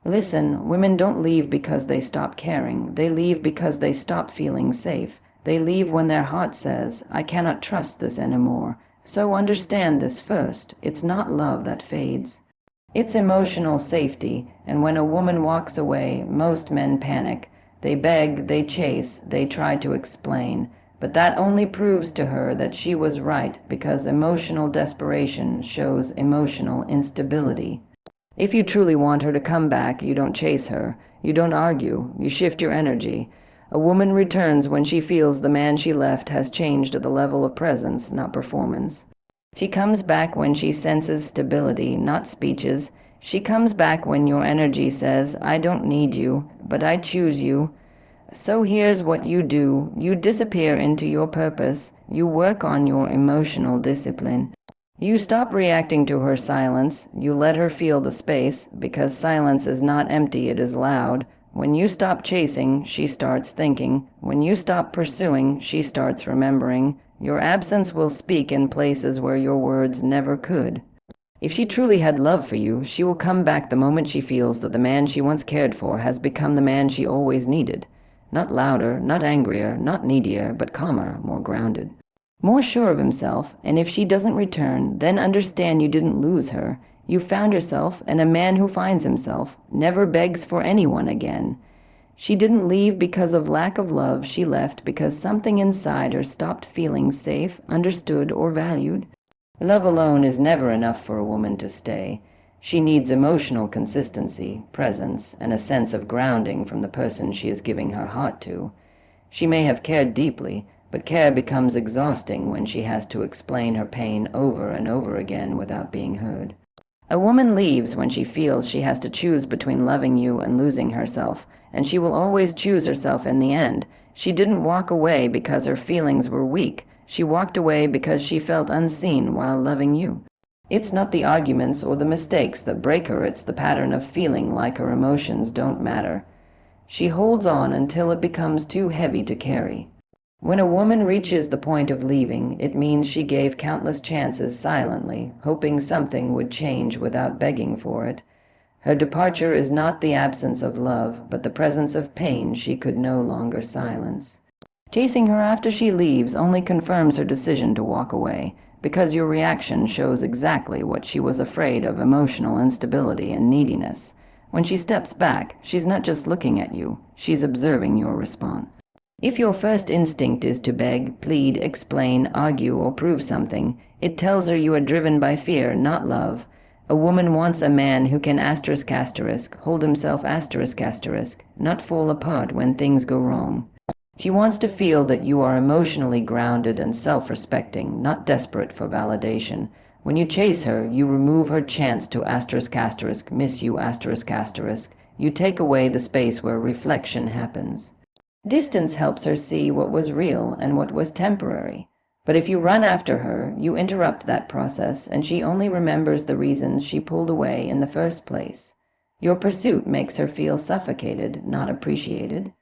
Listen, women don't leave because they stop caring. They leave because they stop feeling safe. They leave when their heart says, I cannot trust this anymore. So understand this first. It's not love that fades. It's emotional safety, and when a woman walks away, most men panic. They beg, they chase, they try to explain. But that only proves to her that she was right, because emotional desperation shows emotional instability. If you truly want her to come back, you don't chase her. You don't argue. You shift your energy. A woman returns when she feels the man she left has changed at the level of presence, not performance. She comes back when she senses stability, not speeches. She comes back when your energy says, I don't need you, but I choose you. So here's what you do. You disappear into your purpose. You work on your emotional discipline. You stop reacting to her silence. You let her feel the space, because silence is not empty, it is loud. When you stop chasing, she starts thinking. When you stop pursuing, she starts remembering. Your absence will speak in places where your words never could. If she truly had love for you, she will come back the moment she feels that the man she once cared for has become the man she always needed. Not louder, not angrier, not needier, but calmer, more grounded. More sure of himself, and if she doesn't return, then understand you didn't lose her. You found yourself, and a man who finds himself never begs for anyone again. She didn't leave because of lack of love, she left because something inside her stopped feeling safe, understood, or valued. Love alone is never enough for a woman to stay. She needs emotional consistency, presence, and a sense of grounding from the person she is giving her heart to. She may have cared deeply, but care becomes exhausting when she has to explain her pain over and over again without being heard. A woman leaves when she feels she has to choose between loving you and losing herself, and she will always choose herself in the end. She didn't walk away because her feelings were weak. She walked away because she felt unseen while loving you. It's not the arguments or the mistakes that break her, it's the pattern of feeling like her emotions don't matter. She holds on until it becomes too heavy to carry. When a woman reaches the point of leaving, it means she gave countless chances silently, hoping something would change without begging for it. Her departure is not the absence of love, but the presence of pain she could no longer silence. Chasing her after she leaves only confirms her decision to walk away, because your reaction shows exactly what she was afraid of: emotional instability and neediness. When she steps back, she's not just looking at you, she's observing your response. If your first instinct is to beg, plead, explain, argue, or prove something, it tells her you are driven by fear, not love. A woman wants a man who can hold himself not fall apart when things go wrong. She wants to feel that you are emotionally grounded and self-respecting, not desperate for validation. When you chase her, you remove her chance to miss you. You take away the space where reflection happens. Distance helps her see what was real and what was temporary. But if you run after her, you interrupt that process, and she only remembers the reasons she pulled away in the first place. Your pursuit makes her feel suffocated, not appreciated.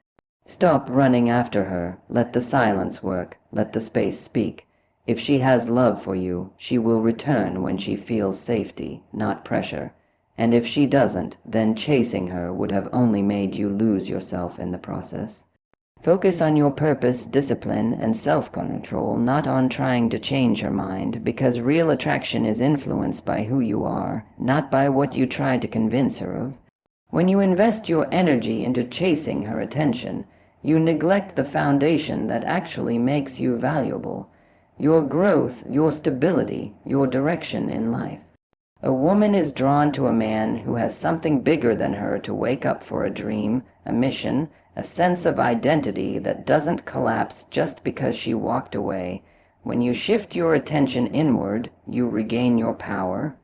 Stop running after her. Let the silence work. Let the space speak. If she has love for you, she will return when she feels safety, not pressure. And if she doesn't, then chasing her would have only made you lose yourself in the process. Focus on your purpose, discipline, and self-control, not on trying to change her mind, because real attraction is influenced by who you are, not by what you try to convince her of. When you invest your energy into chasing her attention, you neglect the foundation that actually makes you valuable: your growth, your stability, your direction in life. A woman is drawn to a man who has something bigger than her to wake up for: a dream, a mission, a sense of identity that doesn't collapse just because she walked away. When you shift your attention inward, you regain your power.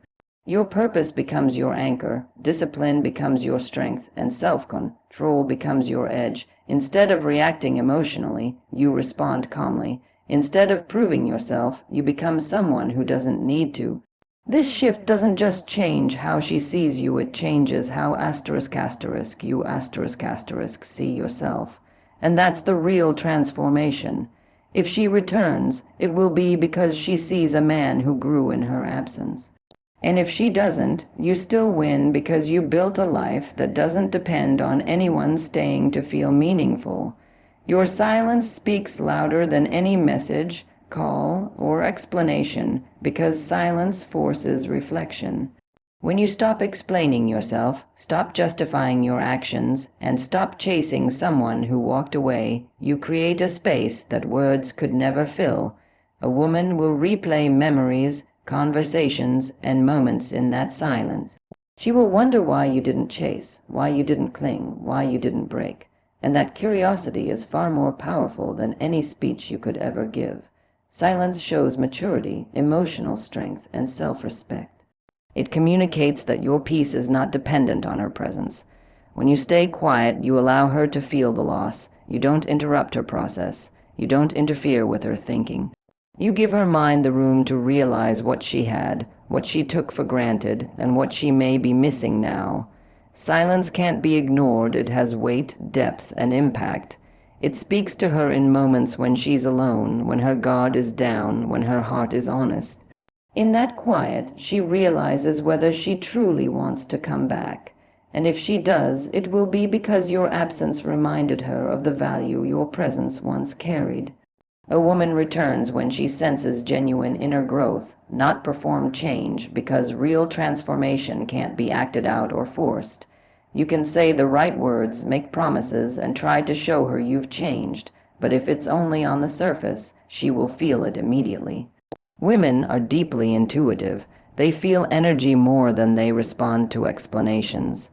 Your purpose becomes your anchor, discipline becomes your strength, and self-control becomes your edge. Instead of reacting emotionally, you respond calmly. Instead of proving yourself, you become someone who doesn't need to. This shift doesn't just change how she sees you, it changes how you see yourself. And that's the real transformation. If she returns, it will be because she sees a man who grew in her absence. And if she doesn't, you still win because you built a life that doesn't depend on anyone staying to feel meaningful. Your silence speaks louder than any message, call, or explanation because silence forces reflection. When you stop explaining yourself, stop justifying your actions, and stop chasing someone who walked away, you create a space that words could never fill. A woman will replay memories, conversations, and moments in that silence. She will wonder why you didn't chase, why you didn't cling, why you didn't break. And that curiosity is far more powerful than any speech you could ever give. Silence shows maturity, emotional strength, and self-respect. It communicates that your peace is not dependent on her presence. When you stay quiet, you allow her to feel the loss. You don't interrupt her process. You don't interfere with her thinking. You give her mind the room to realize what she had, what she took for granted, and what she may be missing now. Silence can't be ignored. It has weight, depth, and impact. It speaks to her in moments when she's alone, when her guard is down, when her heart is honest. In that quiet, she realizes whether she truly wants to come back. And if she does, it will be because your absence reminded her of the value your presence once carried. A woman returns when she senses genuine inner growth, not performed change, because real transformation can't be acted out or forced. You can say the right words, make promises, and try to show her you've changed, but if it's only on the surface, she will feel it immediately. Women are deeply intuitive. They feel energy more than they respond to explanations.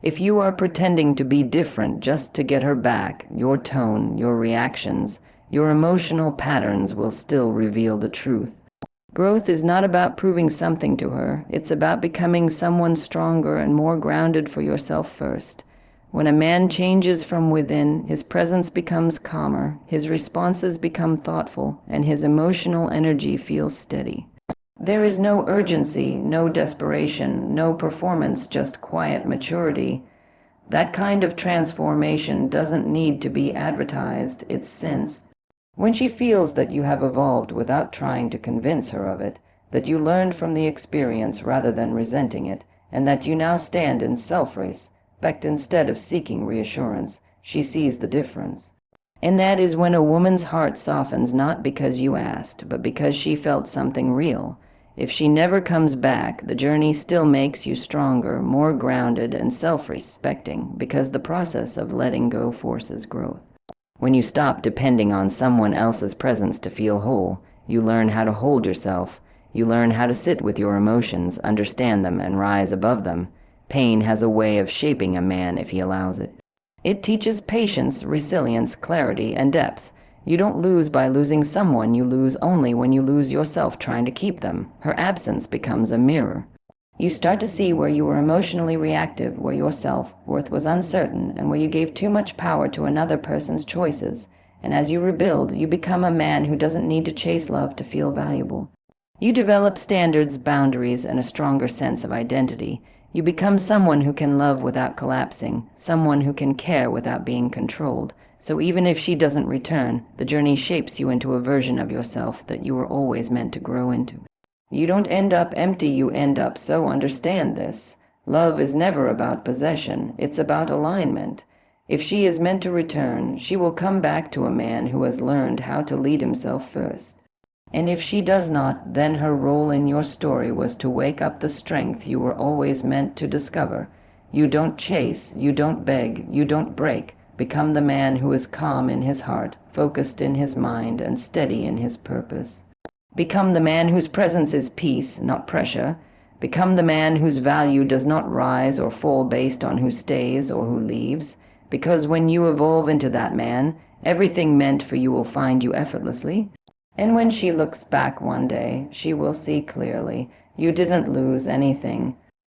If you are pretending to be different just to get her back, your tone, your reactions, your emotional patterns will still reveal the truth. Growth is not about proving something to her. It's about becoming someone stronger and more grounded for yourself first. When a man changes from within, his presence becomes calmer, his responses become thoughtful, and his emotional energy feels steady. There is no urgency, no desperation, no performance, just quiet maturity. That kind of transformation doesn't need to be advertised, it's sensed. When she feels that you have evolved without trying to convince her of it, that you learned from the experience rather than resenting it, and that you now stand in self-respect instead of seeking reassurance, she sees the difference. And that is when a woman's heart softens not because you asked, but because she felt something real. If she never comes back, the journey still makes you stronger, more grounded, and self-respecting, because the process of letting go forces growth. When you stop depending on someone else's presence to feel whole, you learn how to hold yourself. You learn how to sit with your emotions, understand them, and rise above them. Pain has a way of shaping a man if he allows it. It teaches patience, resilience, clarity, and depth. You don't lose by losing someone. You lose only when you lose yourself trying to keep them. Her absence becomes a mirror. You start to see where you were emotionally reactive, where your self-worth was uncertain, and where you gave too much power to another person's choices. And as you rebuild, you become a man who doesn't need to chase love to feel valuable. You develop standards, boundaries, and a stronger sense of identity. You become someone who can love without collapsing, someone who can care without being controlled. So even if she doesn't return, the journey shapes you into a version of yourself that you were always meant to grow into. You don't end up empty, you end up so. Understand this. Love is never about possession, it's about alignment. If she is meant to return, she will come back to a man who has learned how to lead himself first. And if she does not, then her role in your story was to wake up the strength you were always meant to discover. You don't chase, you don't beg, you don't break. Become the man who is calm in his heart, focused in his mind, and steady in his purpose. Become the man whose presence is peace, not pressure. Become the man whose value does not rise or fall based on who stays or who leaves. Because when you evolve into that man, everything meant for you will find you effortlessly. And when she looks back one day, she will see clearly. You didn't lose anything.